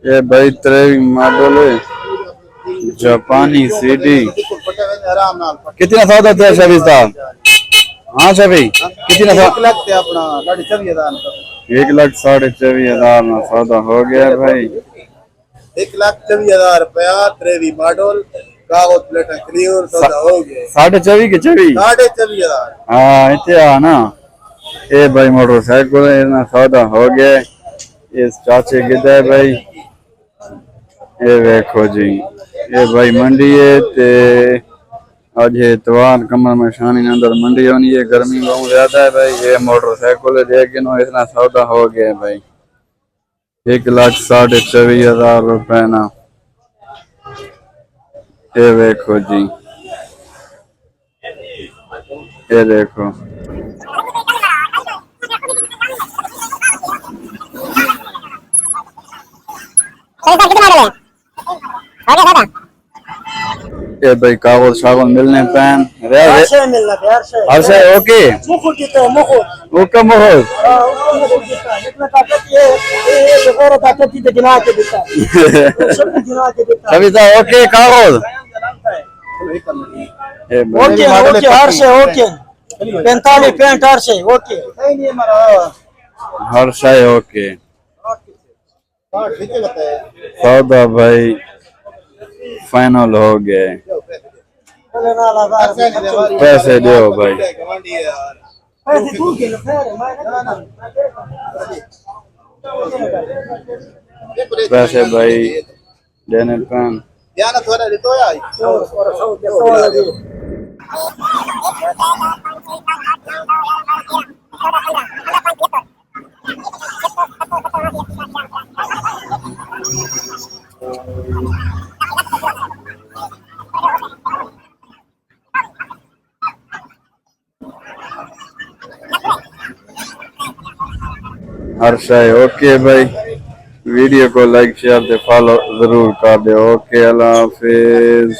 ये भाई त्रेवी मॉडल है, जापानी सीडी। कितना सौदा था शबी साहब? हाँ शबी, कितना सौदा? 1,24,000 में सौदा हो गया भाई। 1,24,000 रुपया त्रेवी मॉडल कागज प्लेट क्लियर सौदा हो गया। 24,500 के 24? 24,500। हाँ इतने ना। ये भाई मोटरसाइकिल है ना, सौदा हो गया। इस चाचे किधर है भाई? ये देखो जी, ये भाई मंडी है ते आज ये इतवार कमर में शानी अंदर मंडी होनी है। गर्मी बहुत ज्यादा है भाई। ये मोटरसाइकिल है, लेकिन इतना सौदा हो गया है भाई। 1,24,500 रुपए ना। ये देखो जी, ये देखो। ये भाई कागज शागज मिलने पैन हर शय मिलना है, हर शय। हर शय ओके। मुकुट देता है, मुकुट। हुक्म हो। मुकुट देता है। इतना ताकत ये बगैर ताकत की गिना के देता है। सब गिना के देता है। सभी साहब ओके कागज? ओके ओके, हर शय ओके। 45 पैंट हर शय ओके। हर शय ओके। सौदा भाई फाइनल हो गए। पैसे दो भाई। पैसे भाई देने पैन। हर शय ओके भाई। वीडियो को लाइक शेयर से फॉलो जरूर कर दे। ओके, अल्लाह हाफिज।